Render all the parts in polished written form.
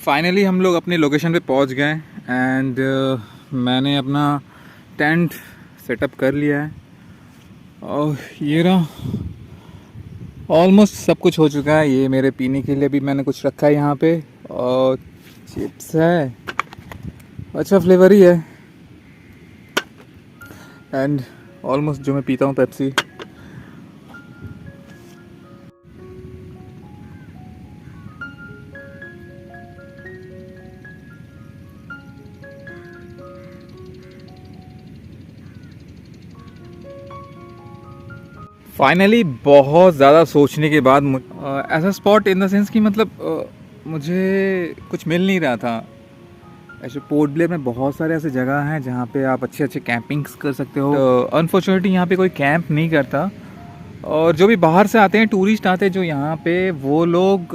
Finally हम लोग अपनी लोकेशन पे पहुंच गए एंड मैंने अपना टेंट सेटअप कर लिया है और ये रहा ऑलमोस्ट सब कुछ हो चुका है। ये मेरे पीने के लिए भी मैंने कुछ रखा है यहाँ पे और चिप्स है, अच्छा फ्लेवर ही है एंड ऑलमोस्ट जो मैं पीता हूँ पेप्सी। फाइनली बहुत ज़्यादा सोचने के बाद ऐसा स्पॉट इन द सेंस कि मतलब मुझे कुछ मिल नहीं रहा था। ऐसे पोर्ट ब्लेयर में बहुत सारे ऐसे जगह हैं जहाँ पे आप अच्छे अच्छे कैंपिंग्स कर सकते हो। अनफॉर्चुनेटली यहाँ पे कोई कैंप नहीं करता और जो भी बाहर से आते हैं टूरिस्ट आते हैं जो यहाँ पे वो लोग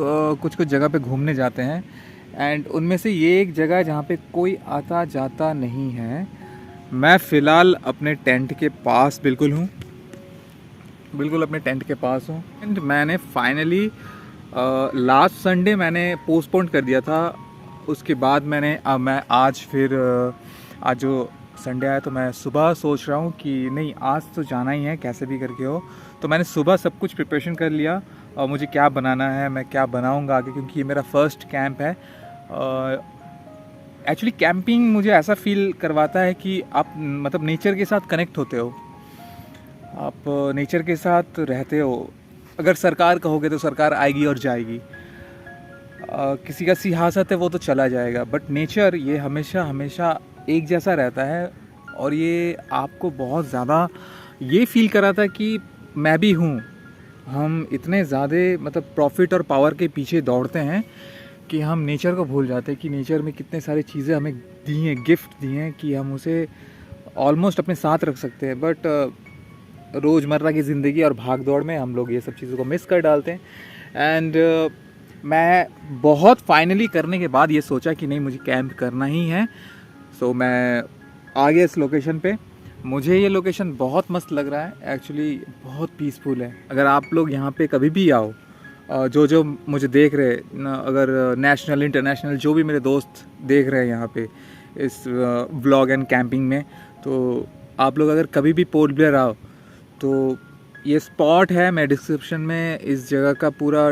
कुछ कुछ जगह पे घूमने जाते हैं एंड उनमें से ये एक जगह है जहाँ पे कोई आता जाता नहीं है। मैं फ़िलहाल अपने टेंट के पास बिल्कुल अपने टेंट के पास हूँ एंड मैंने फाइनली लास्ट संडे मैंने पोस्टपोन कर दिया था। उसके बाद मैं आज आज जो संडे आया तो मैं सुबह सोच रहा हूँ कि नहीं आज तो जाना ही है कैसे भी करके हो। तो मैंने सुबह सब कुछ प्रिपरेशन कर लिया और मुझे क्या बनाना है, मैं क्या बनाऊँगा आगे, क्योंकि ये मेरा फर्स्ट कैंप है। एक्चुअली कैंपिंग मुझे ऐसा फील करवाता है कि आप मतलब नेचर के साथ कनेक्ट होते हो, आप नेचर के साथ रहते हो। अगर सरकार कहोगे तो सरकार आएगी और जाएगी, किसी का सियासत है वो तो चला जाएगा, बट नेचर ये हमेशा हमेशा एक जैसा रहता है और ये आपको बहुत ज़्यादा ये फील कराता है कि मैं भी हूँ। हम इतने ज़्यादा मतलब प्रॉफिट और पावर के पीछे दौड़ते हैं कि हम नेचर को भूल जाते हैं कि नेचर में कितने सारी चीज़ें हमें दी हैं, गिफ्ट दी हैं कि हम उसे ऑलमोस्ट अपने साथ रख सकते हैं। बट रोज़मर्रा की ज़िंदगी और भाग दौड़ में हम लोग ये सब चीज़ों को मिस कर डालते हैं एंड मैं बहुत फाइनली करने के बाद ये सोचा कि नहीं मुझे कैंप करना ही है। सो मैं आ गया इस लोकेशन पे। मुझे ये लोकेशन बहुत मस्त लग रहा है, एक्चुअली बहुत पीसफुल है। अगर आप लोग यहाँ पे कभी भी आओ, जो मुझे देख रहे अगर नेशनल इंटरनेशनल जो भी मेरे दोस्त देख रहे हैं यहाँ पे इस व्लॉग एंड कैंपिंग में, तो आप लोग अगर कभी भी पोर्ट ब्लेयर आओ तो ये स्पॉट है। मैं डिस्क्रिप्शन में इस जगह का पूरा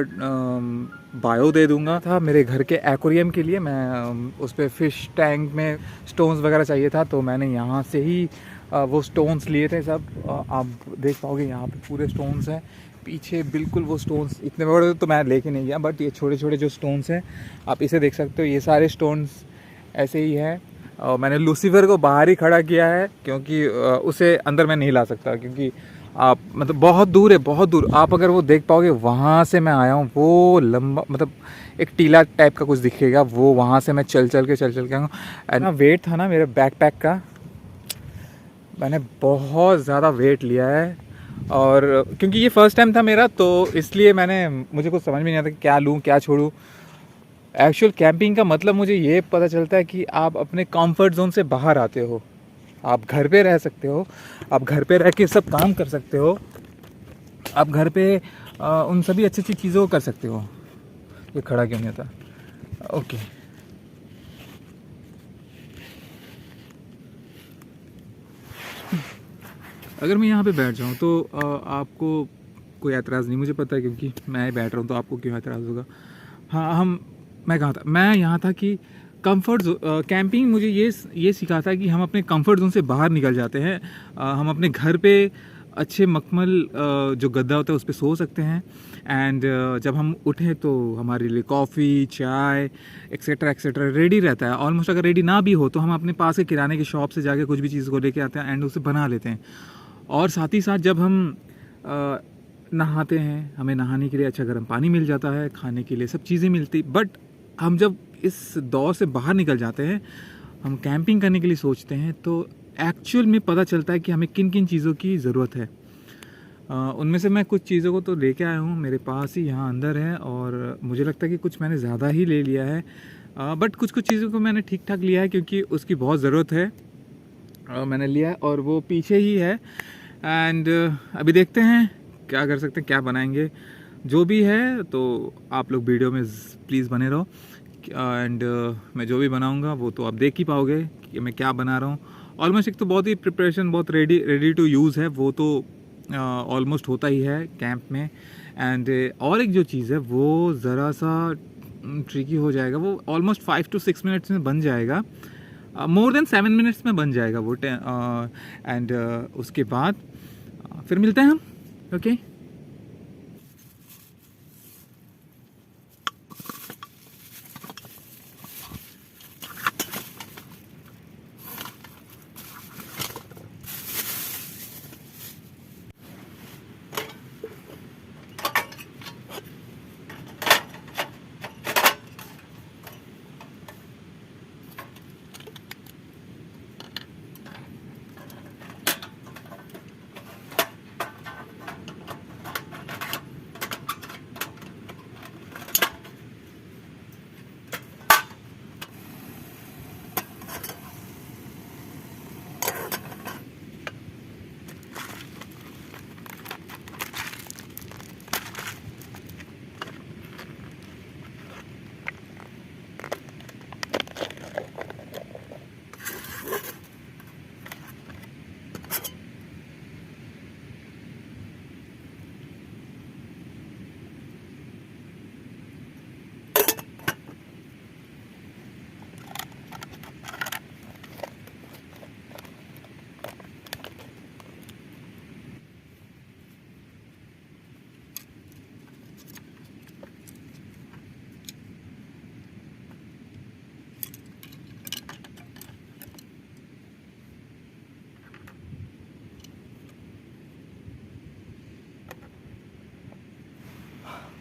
बायो दे दूंगा। था मेरे घर के एक्वेरियम के लिए, मैं उस पर फिश टैंक में स्टोन्स वगैरह चाहिए था तो मैंने यहाँ से ही वो स्टोन्स लिए थे सब। आप देख पाओगे यहाँ पे पूरे स्टोन्स हैं पीछे, बिल्कुल वो स्टोन्स इतने बड़े तो मैं लेके नहीं गया, बट ये छोटे छोटे जो स्टोन्स हैं आप इसे देख सकते हो। ये सारे स्टोन्स ऐसे ही हैं। मैंने लूसीफर को बाहर ही खड़ा किया है क्योंकि उसे अंदर मैं नहीं ला सकता, क्योंकि आप मतलब बहुत दूर है, बहुत दूर। आप अगर वो देख पाओगे वहाँ से मैं आया हूँ, वो लंबा मतलब एक टीला टाइप का कुछ दिखेगा, वो वहाँ से मैं चल चल के आऊँगा। एंड वेट था ना मेरे बैकपैक का, मैंने बहुत ज़्यादा वेट लिया है और क्योंकि ये फ़र्स्ट टाइम था मेरा तो इसलिए मुझे कुछ समझ में नहीं आता कि क्या लूँ क्या छोड़ूँ। एक्चुअल कैंपिंग का मतलब मुझे ये पता चलता है कि आप अपने कंफर्ट जोन से बाहर आते हो, आप घर पे रह सकते हो, आप घर पे रह के सब काम कर सकते हो, आप घर पे उन सभी अच्छी अच्छी चीज़ों को कर सकते हो। ये खड़ा क्यों नहीं होता? ओके, अगर मैं यहाँ पे बैठ जाऊँ तो आपको कोई एतराज़ नहीं, मुझे पता है क्योंकि मैं बैठ रहा हूँ तो आपको क्यों एतराज़ होगा। हाँ, मैं कहाँ था? मैं यहाँ था कि कंफर्ट कैंपिंग मुझे ये सिखाता है कि हम अपने कंफर्ट जोन से बाहर निकल जाते हैं। हम अपने घर पे अच्छे मखमल जो गद्दा होता है उस पर सो सकते हैं एंड जब हम उठें तो हमारे लिए कॉफ़ी चाय एक्सेट्रा रेडी रहता है। ऑलमोस्ट अगर रेडी ना भी हो तो हम अपने पास के किराने की शॉप से जाके कुछ भी चीज़ को लेके आते हैं एंड उसे बना लेते हैं। और साथ ही साथ जब हम नहाते हैं, हमें नहाने के लिए अच्छा गर्म पानी मिल जाता है, खाने के लिए सब चीज़ें मिलती। बट हम जब इस दौर से बाहर निकल जाते हैं, हम कैंपिंग करने के लिए सोचते हैं तो एक्चुअल में पता चलता है कि हमें किन किन चीज़ों की ज़रूरत है। उनमें से मैं कुछ चीज़ों को तो लेके आया हूँ, मेरे पास ही यहाँ अंदर है और मुझे लगता है कि कुछ मैंने ज़्यादा ही ले लिया है, बट कुछ चीज़ों को मैंने ठीक ठाक लिया है क्योंकि उसकी बहुत ज़रूरत है। मैंने लिया और वो पीछे ही है एंड अभी देखते हैं क्या कर सकते हैं, क्या बनाएंगे। जो भी है तो आप लोग वीडियो में प्लीज़ बने रहो। एंड मैं जो भी बनाऊंगा वो तो आप देख ही पाओगे कि मैं क्या बना रहा हूँ। ऑलमोस्ट एक तो बहुत ही प्रिपरेशन बहुत रेडी टू यूज़ है, वो तो ऑलमोस्ट होता ही है कैंप में। एंड और एक जो चीज़ है वो ज़रा सा ट्रिकी हो जाएगा, वो ऑलमोस्ट 5 to 6 मिनट्स में बन जाएगा, मोर देन 7 मिनट्स में बन जाएगा वो। एंड उसके बाद फिर मिलते हैं हम। ओके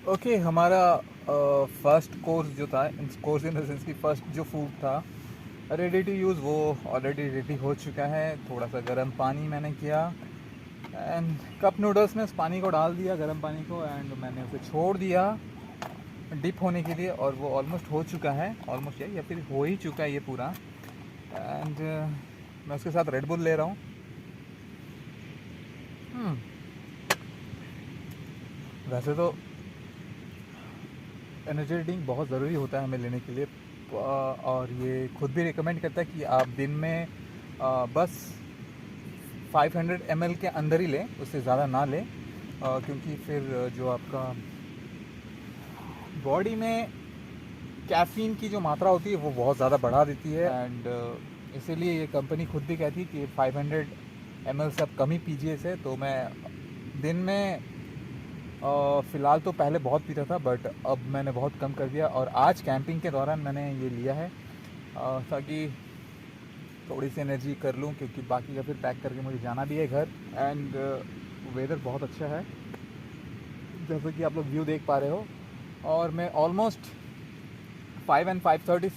ओके हमारा फर्स्ट कोर्स जो था, कोर्स इन द सेंस की फर्स्ट जो फूड था रेडी टू यूज़, वो ऑलरेडी रेडी हो चुका है। थोड़ा सा गर्म पानी मैंने किया एंड कप नूडल्स में उस पानी को डाल दिया, गर्म पानी को, एंड मैंने उसे छोड़ दिया डिप होने के लिए, और वो ऑलमोस्ट हो चुका है, ऑलमोस्ट या फिर हो ही चुका है ये पूरा। एंड मैं उसके साथ रेड बुल ले रहा हूँ। वैसे तो एनर्जी ड्रिंक बहुत ज़रूरी होता है हमें लेने के लिए, और ये खुद भी रिकमेंड करता है कि आप दिन में बस 500 ml के अंदर ही लें, उससे ज़्यादा ना लें, क्योंकि फिर जो आपका बॉडी में कैफ़ीन की जो मात्रा होती है वो बहुत ज़्यादा बढ़ा देती है। एंड इसीलिए ये कंपनी खुद भी कहती है कि 500 ml से आप कम ही पीजिए इसे। तो मैं दिन में फ़िलहाल तो पहले बहुत पीता था, बट अब मैंने बहुत कम कर दिया, और आज कैंपिंग के दौरान मैंने ये लिया है ताकि थोड़ी सी एनर्जी कर लूँ, क्योंकि बाकी का फिर पैक करके मुझे जाना भी है घर। एंड वेदर बहुत अच्छा है जैसे कि आप लोग व्यू देख पा रहे हो, और मैं ऑलमोस्ट 5:30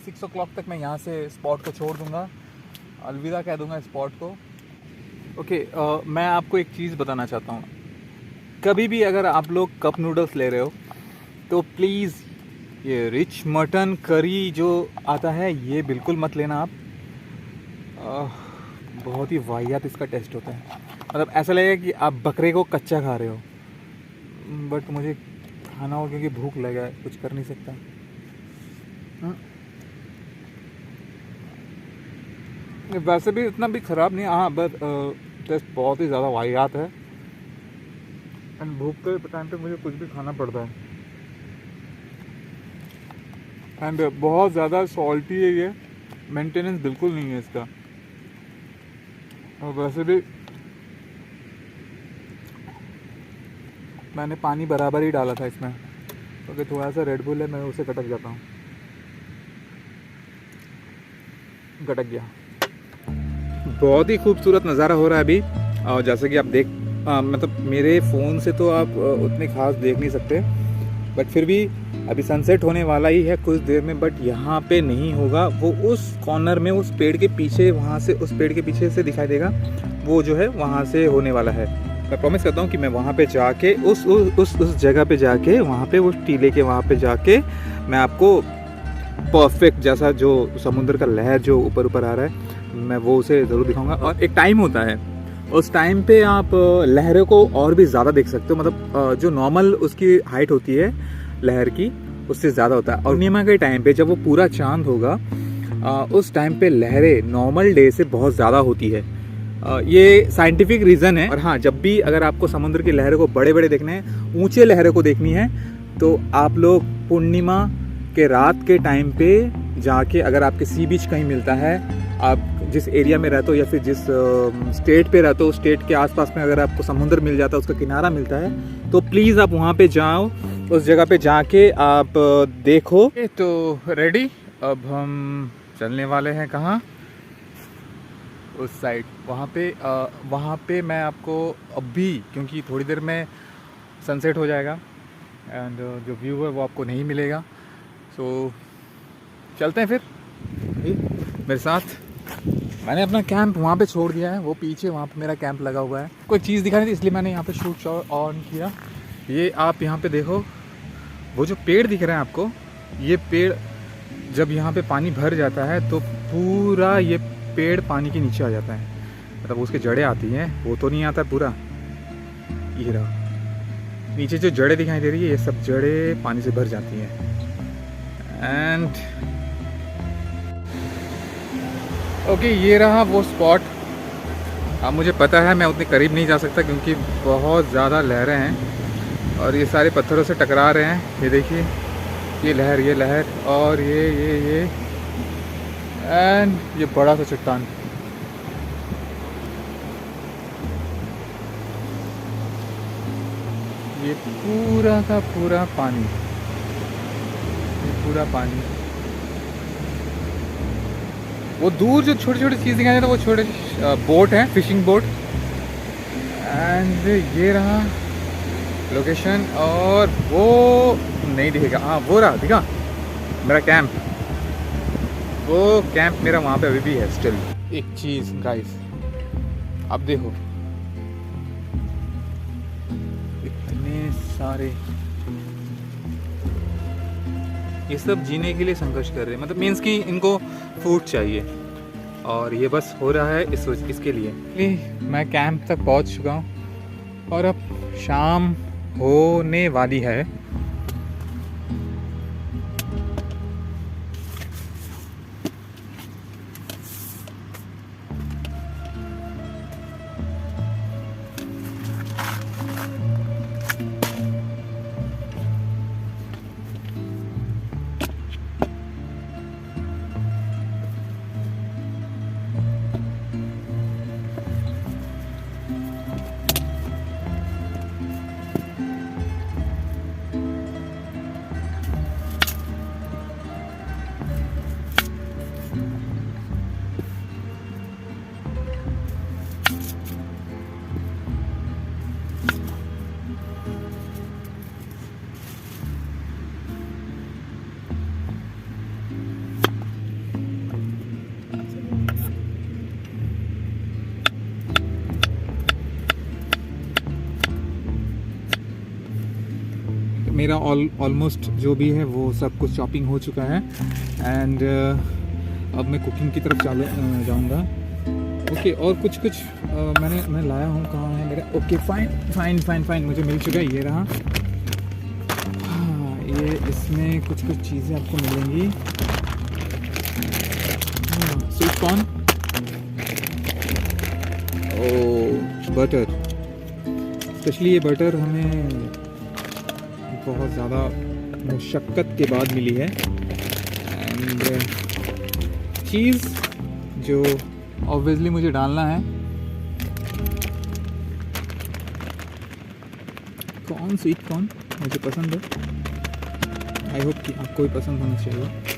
6 o'clock तक मैं यहाँ से स्पॉट को छोड़ दूँगा, अलविदा कह दूँगा स्पॉट को। ओके मैं आपको एक चीज़ बताना चाहता हूँ, कभी भी अगर आप लोग कप नूडल्स ले रहे हो तो प्लीज़ ये रिच मटन करी जो आता है ये बिल्कुल मत लेना आप। बहुत ही वाहियात इसका टेस्ट होता है, मतलब ऐसा लगेगा कि आप बकरे को कच्चा खा रहे हो, बट मुझे खाना हो क्योंकि भूख लगा है, कुछ कर नहीं सकता। वैसे भी इतना भी ख़राब नहीं, हाँ बट टेस्ट बहुत ही ज़्यादा वाहियात है, एंड भूख के टाइम पे मुझे कुछ भी खाना पड़ता है। एंड बहुत ज़्यादा सॉल्टी है ये, मेंटेनेंस बिल्कुल नहीं है इसका। और वैसे भी मैंने पानी बराबर ही डाला था इसमें, क्योंकि थोड़ा सा रेड बुल है, मैं उसे कटक जाता हूँ, कटक गया। बहुत ही खूबसूरत नज़ारा हो रहा है अभी, और जैसे कि आप देख मतलब मेरे फ़ोन से तो आप उतने खास देख नहीं सकते, बट फिर भी अभी सनसेट होने वाला ही है कुछ देर में, बट यहाँ पे नहीं होगा, वो उस कॉर्नर में उस पेड़ के पीछे, वहाँ से उस पेड़ के पीछे से दिखाई देगा, वो जो है वहाँ से होने वाला है। मैं प्रॉमिस करता हूँ कि मैं वहाँ पे जाके उस जगह पे जाके, वहाँ पे उस टीले के वहाँ पे जाके मैं आपको परफेक्ट जैसा जो समुद्र का लहर जो ऊपर ऊपर आ रहा है, मैं वो उसे ज़रूर दिखाऊंगा। और एक टाइम होता है, उस टाइम पे आप लहरों को और भी ज़्यादा देख सकते हो, मतलब जो नॉर्मल उसकी हाइट होती है लहर की, उससे ज़्यादा होता है। और पूर्णिमा के टाइम पे जब वो पूरा चांद होगा उस टाइम पे लहरें नॉर्मल डे से बहुत ज़्यादा होती है। ये साइंटिफिक रीज़न है। और हाँ, जब भी अगर आपको समुद्र की लहरों को बड़े बड़े देखने हैं, ऊंचे लहरों को देखनी है, तो आप लोग पूर्णिमा के रात के टाइम पे जाके, अगर आपके सी बीच कहीं मिलता है, आप जिस एरिया में रहते हो या फिर जिस स्टेट पे रहते हो, स्टेट के आसपास में अगर आपको समुद्र मिल जाता है, उसका किनारा मिलता है, तो प्लीज़ आप वहाँ पे जाओ, उस जगह पे जाके आप देखो। तो रेडी, अब हम चलने वाले हैं कहाँ, उस साइड। वहाँ पे मैं आपको अभी, क्योंकि थोड़ी देर में सनसेट हो जाएगा एंड जो व्यू है वो आपको नहीं मिलेगा। सो चलते हैं फिर मेरे साथ। मैंने अपना कैंप वहाँ पे छोड़ दिया है, वो पीछे वहाँ पे मेरा कैंप लगा हुआ है। कोई चीज़ दिखाई थी इसलिए मैंने यहाँ पे शूट ऑन किया। ये आप यहाँ पे देखो, वो जो पेड़ दिख रहे हैं आपको, ये पेड़ जब यहाँ पे पानी भर जाता है तो पूरा ये पेड़ पानी के नीचे आ जाता है, मतलब उसके जड़ें आती हैं, वो तो नहीं आता पूरा। ये रहा नीचे जो जड़ें दिखाई दे रही है, ये सब जड़ें पानी से भर जाती हैं। एंड ओके, ये रहा वो स्पॉट। अब मुझे पता है मैं उतने करीब नहीं जा सकता क्योंकि बहुत ज़्यादा लहरें हैं और ये सारे पत्थरों से टकरा रहे हैं। ये देखिए, ये लहर और ये एंड ये बड़ा सा चट्टान। ये पूरा का पूरा पानी, ये पूरा पानी। वो दूर जो छोटी छोटी चीज़ दिखाई देती है, वो छोटे बोट हैं, फिशिंग बोट। एंड ये रहा लोकेशन, और वो नहीं दिखेगा, हाँ वो रहा, दिखा मेरा कैंप। वो कैंप मेरा वहाँ पे अभी भी है स्टिल। एक चीज़ गाइस, अब देखो इतने सारे, ये सब जीने के लिए संघर्ष कर रहे हैं, मतलब मीन्स कि इनको फूड चाहिए, और ये बस हो रहा है इसके लिए। मैं कैंप तक पहुँच चुका हूँ और अब शाम होने वाली है। मेरा ऑलमोस्ट जो भी है वो सब कुछ शॉपिंग हो चुका है एंड अब मैं कुकिंग की तरफ जाऊंगा। ओके, और कुछ मैं लाया हूँ, कहाँ है मेरा? ओके, फाइन मुझे मिल चुका है, ये रहा। हाँ, ये इसमें कुछ चीज़ें आपको मिलेंगी। स्वीट कॉर्न, ओ बटर, स्पेशली ये बटर हमें बहुत ज़्यादा मुशक्क़त के बाद मिली है। एंड चीज़ जो ऑब्वियसली मुझे डालना है, कॉर्न, स्वीट कॉर्न मुझे पसंद है। आई होप कि आपको भी पसंद होना चाहिए।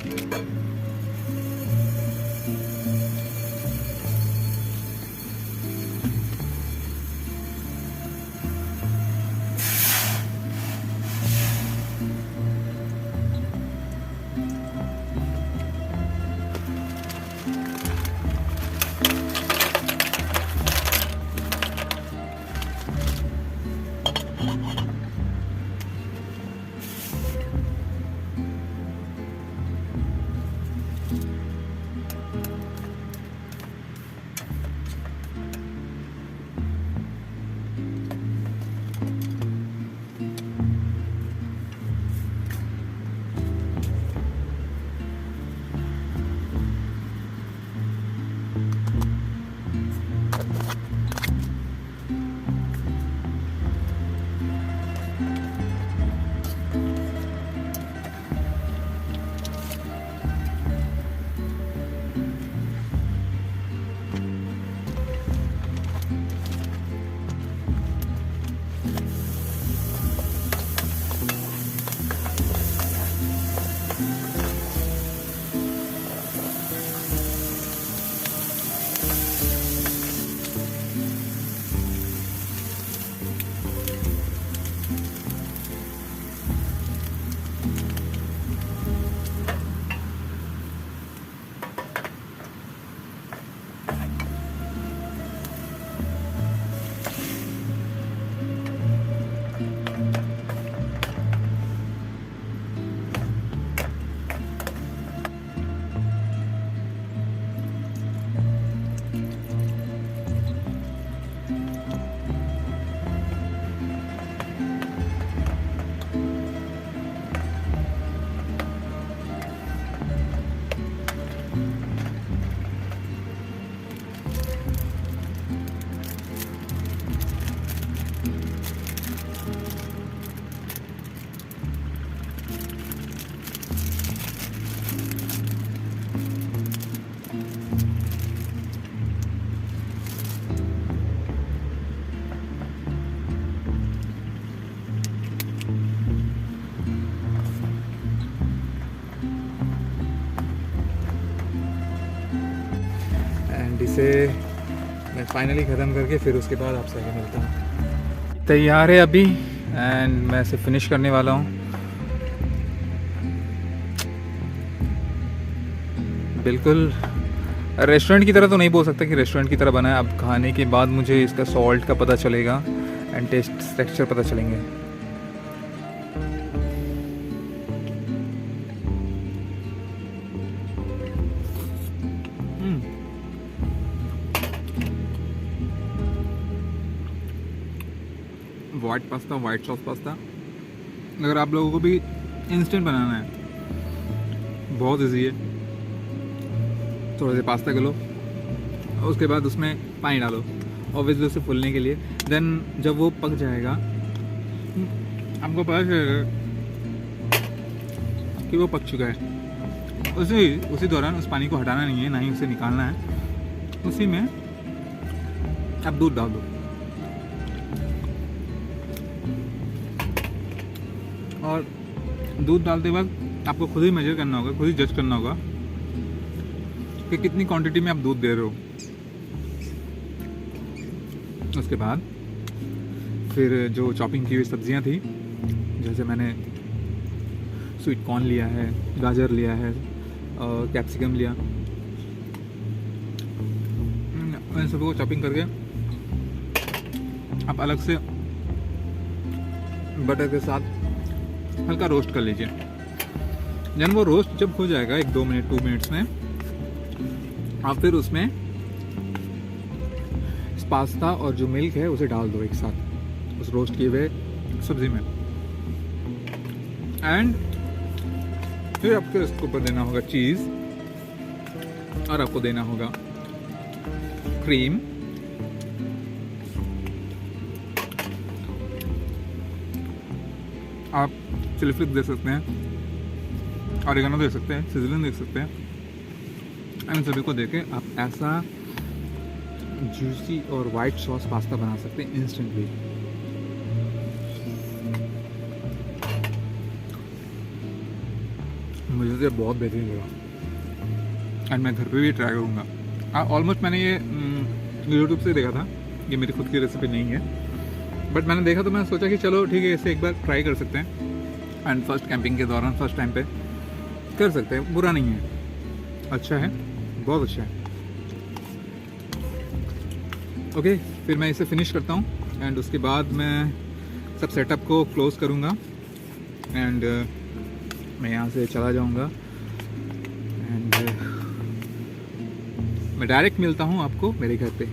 इसे मैं फाइनली ख़त्म करके फिर उसके बाद आपसे आगे मिलता हूँ। तैयार है अभी एंड मैं इसे फिनिश करने वाला हूँ। बिल्कुल रेस्टोरेंट की तरह तो नहीं बोल सकता कि रेस्टोरेंट की तरह बना है। अब खाने के बाद मुझे इसका सॉल्ट का पता चलेगा एंड टेस्ट टेक्सचर पता चलेंगे। White pasta, white sauce pasta. अगर आप लोगों को भी इंस्टेंट बनाना है, बहुत इजी है। थोड़े से पास्ता को लो, उसके बाद उसमें पानी डालो ऑब्वियसली उसे फूलने के लिए। देन जब वो पक जाएगा आपको पता चलेगा कि वो पक चुका है। उसी दौरान उस पानी को हटाना नहीं है, ना ही उसे निकालना है। उसी में आप दूध डाल दो और दूध डालते वक्त आपको खुद ही मेजर करना होगा, खुद ही जज करना होगा कि कितनी क्वांटिटी में आप दूध दे रहे हो। उसके बाद फिर जो चॉपिंग की हुई सब्जियां थी, जैसे मैंने स्वीट कॉर्न लिया है, गाजर लिया है और कैप्सिकम लिया, इन सबको चॉपिंग करके आप अलग से बटर के साथ हल्का रोस्ट कर लीजिए। जब वो रोस्ट जब हो जाएगा 1-2 मिनट 2 मिनट्स में, आप फिर उसमें पास्ता और जो मिल्क है उसे डाल दो एक साथ उस रोस्ट किए हुए सब्जी में। एंड फिर आपको इसके ऊपर देना होगा चीज़ और आपको देना होगा क्रीम। आप चिली फ्लेक्स दे सकते हैं, ऑरिगेनो दे सकते हैं, सिजलिंग दे सकते हैं। इन सभी को देके आप ऐसा जूसी और वाइट सॉस पास्ता बना सकते हैं इंस्टेंटली। मुझे तो बहुत बेहतरीन लगा एंड मैं घर पे भी ट्राई करूँगा। ऑलमोस्ट मैंने ये यूट्यूब से देखा था, ये मेरी खुद की रेसिपी नहीं है, बट मैंने देखा तो मैंने सोचा कि चलो ठीक है इसे एक बार ट्राई कर सकते हैं। एंड फर्स्ट कैंपिंग के दौरान फर्स्ट टाइम पे कर सकते हैं, बुरा नहीं है, अच्छा है, बहुत अच्छा है। ओके, फिर मैं इसे फिनिश करता हूँ एंड उसके बाद मैं सब सेटअप को क्लोज़ करूँगा एंड मैं यहाँ से चला जाऊँगा एंड मैं डायरेक्ट मिलता हूँ आपको मेरे घर पे।